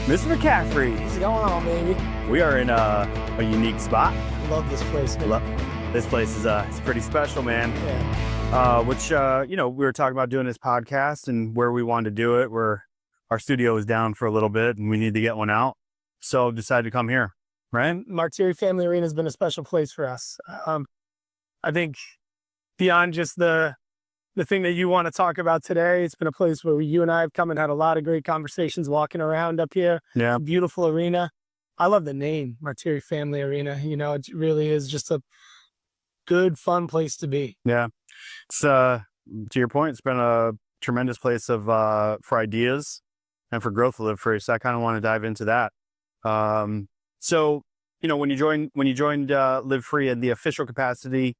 Mr. McCaffrey. What's going on, baby? We are in a unique spot. Love this place, man. This place is it's pretty special, man. Yeah. Which we were talking about doing this podcast and where we wanted to do it, where our studio was down for a little bit and we need to get one out. So decided to come here, right? Martire Family Arena has been a special place for us. I think beyond just the thing that you want to talk about today, it's been a place where you and I have come and had a lot of great conversations walking around up here. Yeah. Beautiful arena. I love the name, Martire Family Arena. You know, it really is just a good, fun place to be. Yeah. It's, to your point, it's been a tremendous place of for ideas and for growth of LivFree. So I kind of want to dive into that. So, when you joined LivFree in the official capacity,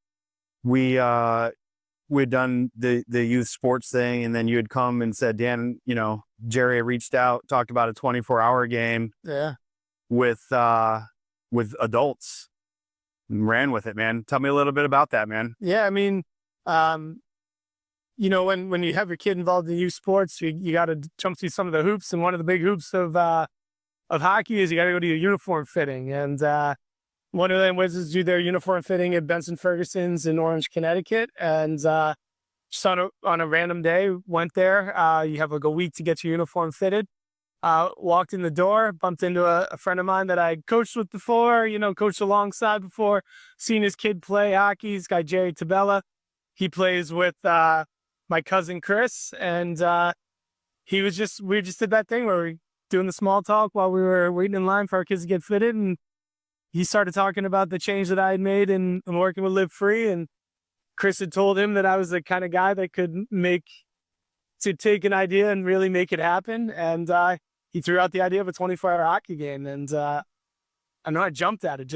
we'd done the youth sports thing, and then you had come and said, Dan, Jerry reached out, talked about a 24-hour game with adults, and ran with it, man. Tell me a little bit about that, man. Yeah, I mean, when you have your kid involved in youth sports, you got to jump through some of the hoops, and one of the big hoops of hockey is you got to go to your uniform fitting, and one of them was do their uniform fitting at Benson Ferguson's in Orange, Connecticut, and just on a random day went there. You have like a week to get your uniform fitted. Walked in the door, bumped into a friend of mine that I coached with before, coached alongside before, seen his kid play hockey. This guy, Jerry Tabella, he plays with my cousin Chris, and we just did that thing where we doing the small talk while we were waiting in line for our kids to get fitted, and he started talking about the change that I had made in working with LivFree, and Chris had told him that I was the kind of guy that could take an idea and really make it happen, and he threw out the idea of a 24-hour hockey game, and I know I jumped at it.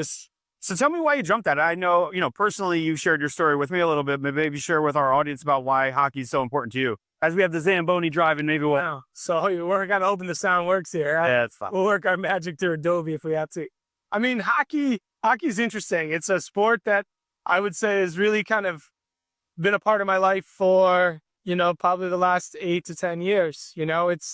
So tell me why you jumped at it. I know, personally you shared your story with me a little bit, but maybe share with our audience about why hockey is so important to you. As we have the Zamboni drive and maybe we'll... So we're going to hoping the sound works here. Yeah, it's fine. We'll work our magic through Adobe if we have to. I mean, hockey's interesting. It's a sport that I would say has really kind of been a part of my life for, probably the last 8 to 10 years. It's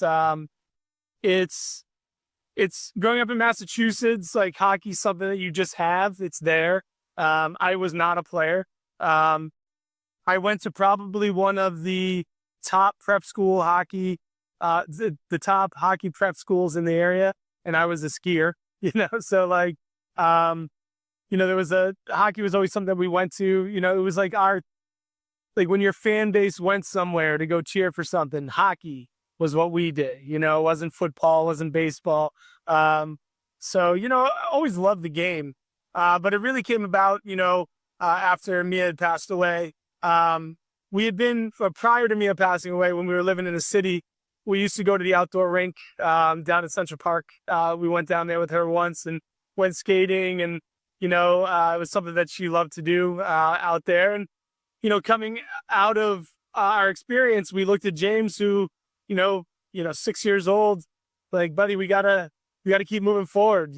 growing up in Massachusetts, like hockey's something that you just have. It's there. I was not a player. I went to probably one of the top prep school hockey, the top hockey prep schools in the area, and I was a skier. So there was hockey was always something that we went to. It was like when your fan base went somewhere to go cheer for something, hockey was what we did. It wasn't football, it wasn't baseball. So I always loved the game. But it really came about, after Mia had passed away. We had been, prior to Mia passing away, when we were living in the city, we used to go to the outdoor rink down in Central Park. We went down there with her once and went skating, and it was something that she loved to do out there. And coming out of our experience, we looked at James, who 6 years old, like, buddy, we gotta keep moving forward.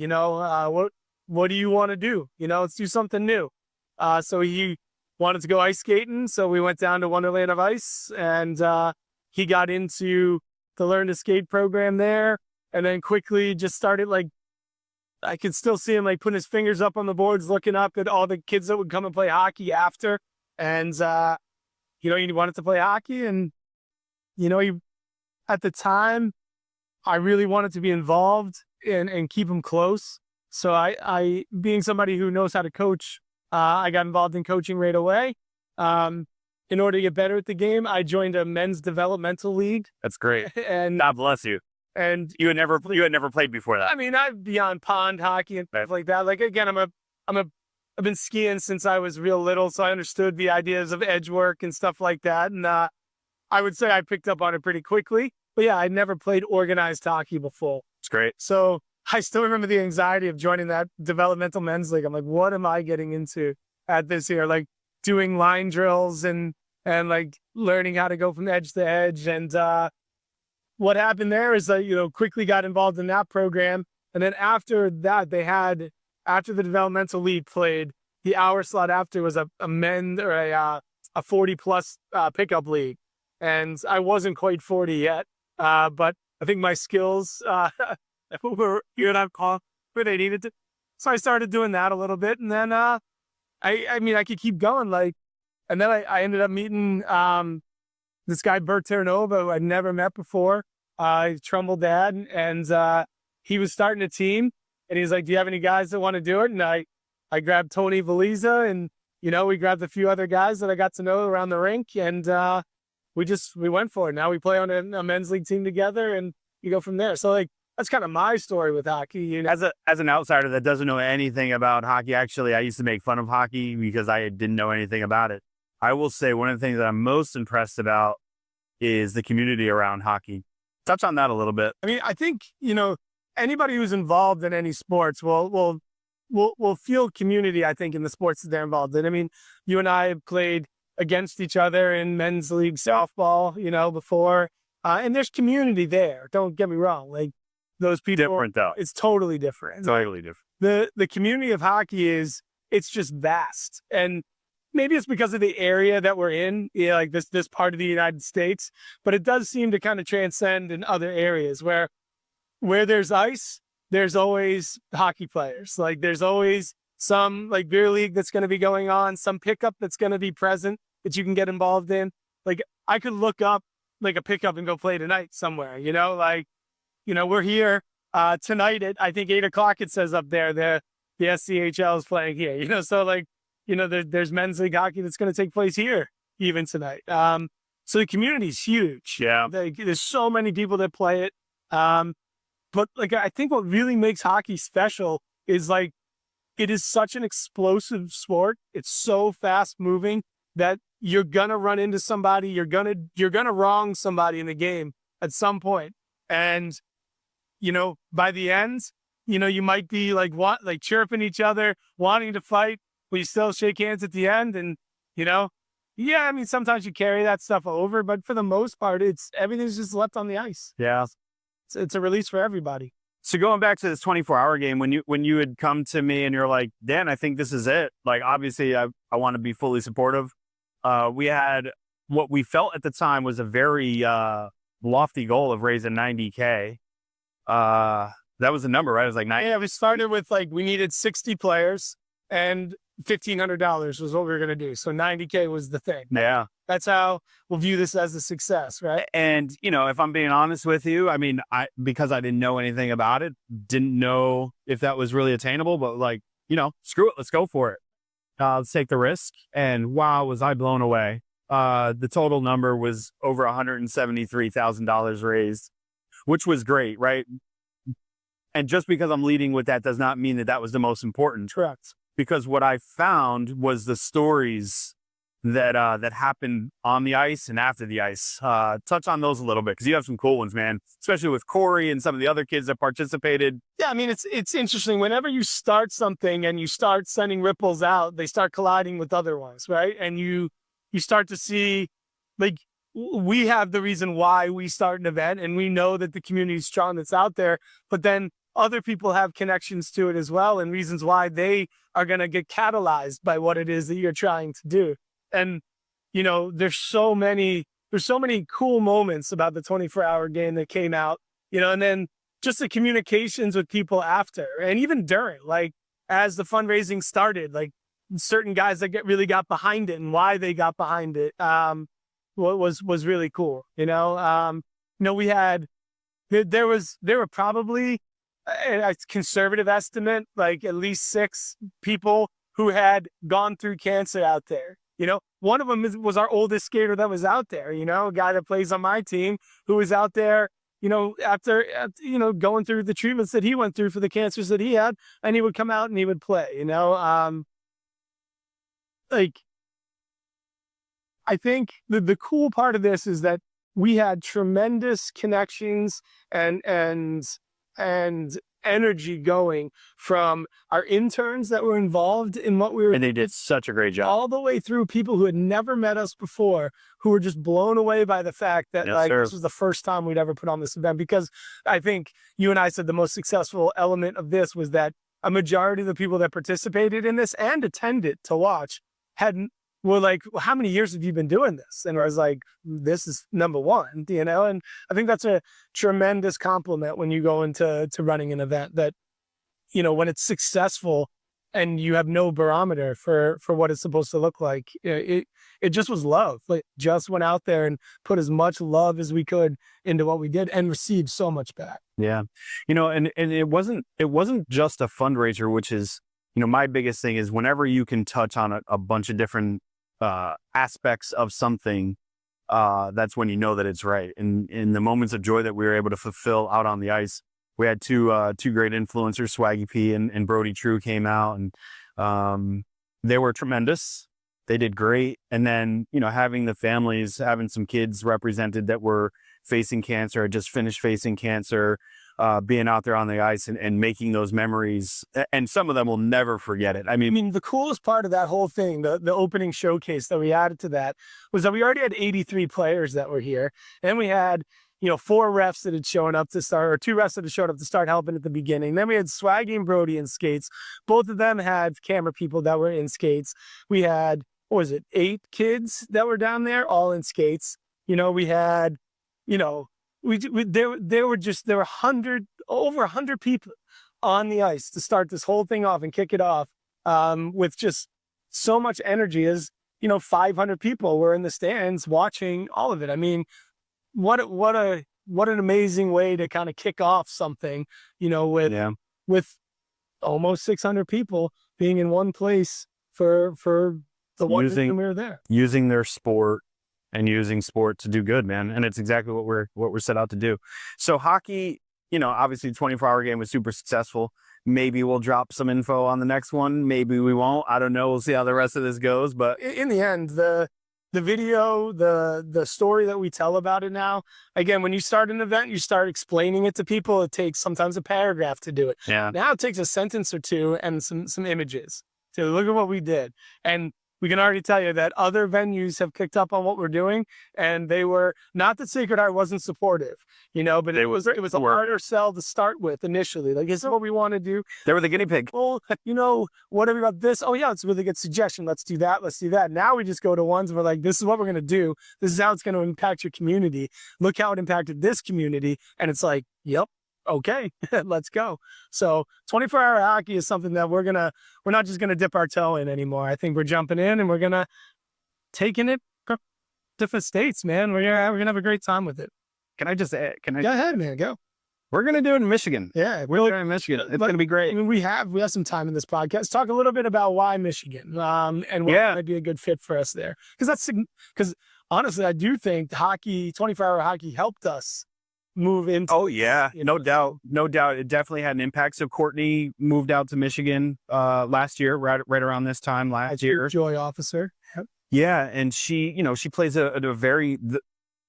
What do you want to do? Let's do something new. So he wanted to go ice skating, so we went down to Wonderland of Ice, and he got into the Learn to Skate program there, and then quickly just started, I could still see him putting his fingers up on the boards, looking up at all the kids that would come and play hockey after, and he wanted to play hockey, and at the time, I really wanted to be involved and keep him close. So I being somebody who knows how to coach, I got involved in coaching right away. In order to get better at the game, I joined a men's developmental league. That's great. And God bless you. And you had never played before that. I mean, I've beyond pond hockey and stuff like that. Again, I've been skiing since I was real little, so I understood the ideas of edge work and stuff like that. And I would say I picked up on it pretty quickly. But yeah, I'd never played organized hockey before. It's great. So I still remember the anxiety of joining that developmental men's league. I'm like, what am I getting into at this here? Doing line drills and learning how to go from edge to edge. And what happened there is that, quickly got involved in that program. And then after that, after the developmental league played, the hour slot after was a men's or a 40+ pickup league. And I wasn't quite 40 yet, but I think my skills You and I call where they needed to. So I started doing that a little bit, and then I mean, I could keep going, like, and then I ended up meeting this guy Bert Terranova, who I'd never met before. He's Trumbull dad, and he was starting a team, and he's like, "Do you have any guys that want to do it?" And I grabbed Tony Valiza, and we grabbed a few other guys that I got to know around the rink, and we went for it. Now we play on a men's league team together, and you go from there. So like, that's kind of my story with hockey. As an outsider that doesn't know anything about hockey, actually, I used to make fun of hockey because I didn't know anything about it. I will say one of the things that I'm most impressed about is the community around hockey. Touch on that a little bit. I mean, I think, anybody who's involved in any sports will feel community, I think, in the sports that they're involved in. I mean, you and I have played against each other in men's league softball, before, and there's community there. Don't get me wrong. Like, those people, different though. It's totally different. Totally different. The community of hockey it's just vast. And maybe it's because of the area that we're in, like this part of the United States, but it does seem to kind of transcend in other areas where there's ice, there's always hockey players. Like, there's always some like beer league that's going to be going on, some pickup that's going to be present that you can get involved in. Like, I could look up like a pickup and go play tonight somewhere, we're here tonight at, I think, 8:00, it says up there, the SCHL is playing here, so like, there's men's league hockey that's going to take place here even tonight. So the community is huge. Yeah. There's so many people that play it. But like, I think what really makes hockey special is like, it is such an explosive sport. It's so fast moving that you're going to run into somebody. You're going to wrong somebody in the game at some point. And, by the end, you might be like chirping each other, wanting to fight, but you still shake hands at the end. And, I mean, sometimes you carry that stuff over, but for the most part, everything's just left on the ice. Yeah. It's a release for everybody. So going back to this 24-hour game, when you had come to me and you're like, Dan, I think this is it. Like, obviously I want to be fully supportive. We had what we felt at the time was a very lofty goal of raising $90K. That was the number, right? It was like 90. Yeah, we started with we needed 60 players and $1,500 was what we were going to do. So $90K was the thing. Yeah. That's how we'll view this as a success, right? And, if I'm being honest with you, I mean, because I didn't know anything about it, didn't know if that was really attainable, but screw it, let's go for it. Let's take the risk. And wow, was I blown away. The total number was over $173,000 raised, which was great, right? And just because I'm leading with that does not mean that was the most important. Correct. Because what I found was the stories that happened on the ice and after the ice. Touch on those a little bit, because you have some cool ones, man, especially with Corey and some of the other kids that participated. Yeah, I mean, it's interesting. Whenever you start something and you start sending ripples out, they start colliding with other ones, right? And you start to see, like, we have the reason why we start an event, and we know that the community is strong that's out there, but then other people have connections to it as well, and reasons why they are going to get catalyzed by what it is that you're trying to do. And, there's so many cool moments about the 24-hour game that came out, and then just the communications with people after and even during, like, as the fundraising started, like, certain guys that really got behind it and why they got behind it, was really cool. We had, there were probably a conservative estimate, like at least 6 people who had gone through cancer out there. One of them was our oldest skater that was out there, a guy that plays on my team who was out there, after going through the treatments that he went through for the cancers that he had, and he would come out and he would play, like, I think the cool part of this is that we had tremendous connections and energy going from our interns that were involved in what we were. And they did such a great job. All the way through people who had never met us before, who were just blown away by the fact that this was the first time we'd ever put on this event. Because I think you and I said the most successful element of this was that a majority of the people that participated in this and attended to watch were like, well, how many years have you been doing this? And I was like, this is number one, you know? And I think that's a tremendous compliment when you go into running an event that, you know, when it's successful and you have no barometer for what it's supposed to look like, it just was love. Like, just went out there and put as much love as we could into what we did and received so much back. Yeah. You know, and it wasn't just a fundraiser, which is, you know, my biggest thing is whenever you can touch on a bunch of different aspects of something, that's when you know that it's right. And in the moments of joy that we were able to fulfill out on the ice, we had two great influencers, Swaggy P and Brody True, came out, and they were tremendous. They did great. And then, you know, having the families, having some kids represented that were facing cancer, or just finished facing cancer, being out there on the ice and making those memories. And some of them will never forget it. I mean, the coolest part of that whole thing, the opening showcase that we added to that, was that we already had 83 players that were here. And we had, you know, 4 refs that had shown up to start, or 2 refs that had showed up to start helping at the beginning. Then we had Swaggy and Brody in skates. Both of them had camera people that were in skates. We had, what was it, 8 kids that were down there, all in skates. You know, we had, you know, there were over 100 people on the ice to start this whole thing off and kick it off, with just so much energy. As you know, 500 people were in the stands watching all of it. I mean, what an amazing way to kind of kick off something, you know, with almost 600 people being in one place for the one reason we were there, using their sport. And using sport to do good, man. And it's exactly what we're set out to do. So hockey, you know, obviously 24-hour game was super successful. Maybe we'll drop some info on the next one. Maybe we won't. I don't know. We'll see how the rest of this goes. But in the end, the video, the story that we tell about it now, again, when you start an event, you start explaining it to people. It takes sometimes a paragraph to do it. Yeah. Now it takes a sentence or two and some images to look at what we did. And we can already tell you that other venues have picked up on what we're doing, and they were not that Sacred Heart wasn't supportive, you know, but it was a harder sell to start with initially. Like, this is what we want to do. They were the guinea pig. Well, you know, whatever about this. Oh yeah, it's a really good suggestion. Let's do that. Let's do that. Now we just go to ones where, like, this is what we're going to do. This is how it's going to impact your community. Look how it impacted this community. And it's like, yep. Okay, let's go. So 24-hour hockey is something that we're not just gonna dip our toe in anymore. I think we're jumping in and we're gonna taking it to different states, man. We're gonna have a great time with it. Can I just add? Go ahead, man. Go. We're gonna do it in Michigan. Yeah, we're in Michigan. It's gonna be great. I mean, we have some time in this podcast. Talk a little bit about why Michigan, and what might be a good fit for us there. Because honestly, I do think hockey, 24-hour hockey, helped us move into. Oh yeah, no doubt. It definitely had an impact. So Courtney moved out to Michigan last year, right around this time last year. Joy officer. Yep. Yeah, and she plays a very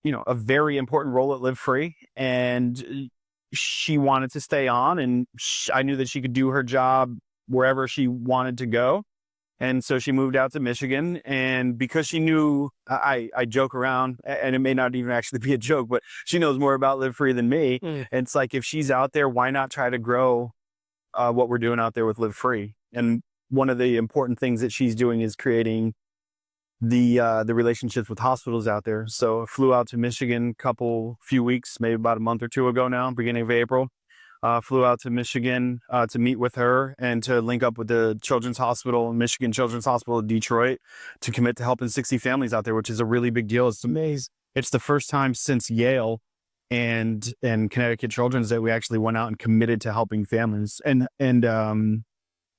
important role at LivFree, and she wanted to stay on, and I knew that she could do her job wherever she wanted to go. And so she moved out to Michigan, and because she knew, I joke around, and it may not even actually be a joke, but she knows more about LivFree than me. And it's like, if she's out there, why not try to grow what we're doing out there with LivFree? And one of the important things that she's doing is creating the relationships with hospitals out there. So I flew out to Michigan few weeks, maybe about a month or two ago now, beginning of April. Flew out to Michigan to meet with her and to link up with the Children's Hospital, Michigan Children's Hospital of Detroit, to commit to helping 60 families out there, which is a really big deal. It's amazing. It's the first time since Yale and Connecticut Children's that we actually went out and committed to helping families. And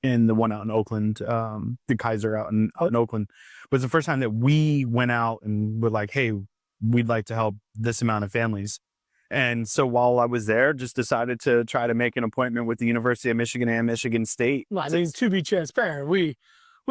the one out in Oakland, the Kaiser out in Oakland, was the first time that we went out and were like, hey, we'd like to help this amount of families. And so while I was there, just decided to try to make an appointment with the University of Michigan and Michigan State. Well, I mean, to be transparent, we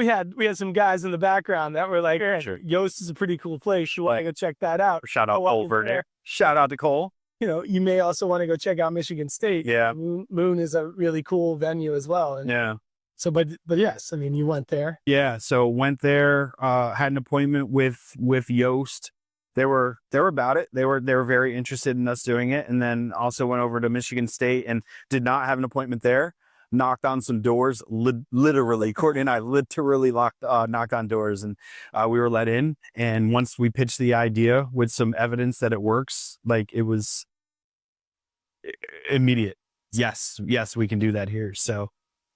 had some guys in the background that were like, sure, Yost is a pretty cool place. You want to go check that out. Shout out Cole Verde. Shout out to Cole. You know, you may also want to go check out Michigan State. Yeah. Moon is a really cool venue as well. And yeah. So, but yes, I mean, you went there. Yeah. So went there, had an appointment with Yost. They were about it. They were very interested in us doing it. And then also went over to Michigan State and did not have an appointment there. knocked on some doors, literally. Courtney and I literally knocked on doors, and we were let in. And once we pitched the idea with some evidence that it works, like, it was immediate. Yes, we can do that here. So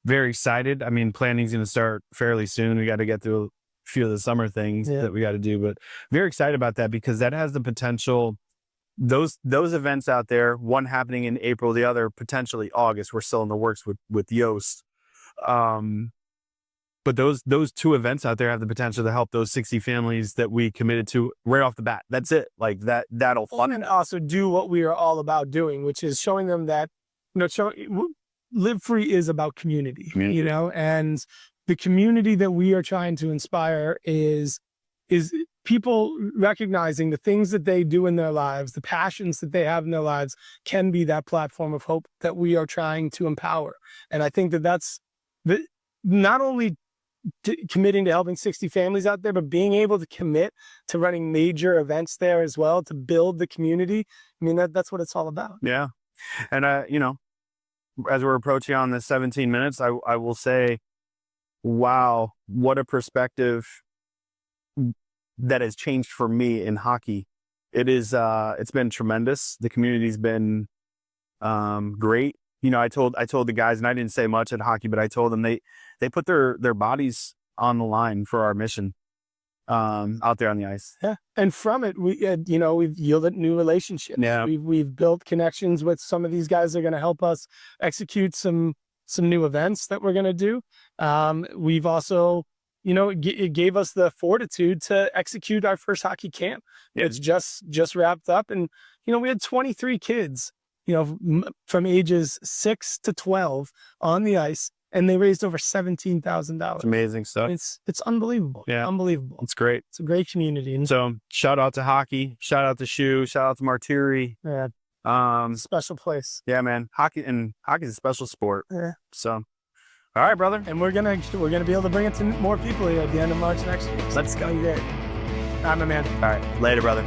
very excited. I mean, planning's going to start fairly soon. We got to get through a few of the summer things that we got to do, but very excited about that, because that has the potential. Those events out there, one happening in April, the other potentially August. We're still in the works with Yoast. But those two events out there have the potential to help those 60 families that we committed to right off the bat. That's it. Like, that'll fund and also do what we are all about doing, which is showing them that, LivFree is about community, and the community that we are trying to inspire is people recognizing the things that they do in their lives, the passions that they have in their lives can be that platform of hope that we are trying to empower. And I think that's not only committing to helping 60 families out there, but being able to commit to running major events there as well to build the community. I mean, that's what it's all about. Yeah. And, as we're approaching on the 17 minutes, I will say, wow, what a perspective that has changed for me in hockey. It's been tremendous. The community's been great. I told the guys, and I didn't say much at hockey, but I told them they put their bodies on the line for our mission out there on the ice. Yeah, and from it, we've yielded new relationships. Yeah, we've built connections with some of these guys that are going to help us execute some new events that we're going to do. We've also, it gave us the fortitude to execute our first hockey camp. Yeah. It's just wrapped up, and we had 23 kids, from ages 6 to 12 on the ice, and they raised over $17,000. It's amazing stuff. It's unbelievable. Yeah, unbelievable. It's great. It's a great community. And so shout out to hockey, shout out to Shoe, shout out to Martire. Yeah. Special place. Yeah, man. Hockey's a special sport. Yeah. So, all right, brother. And we're gonna be able to bring it to more people here at the end of March next year. Let's go. Great. I'm a man. All right. Later, brother.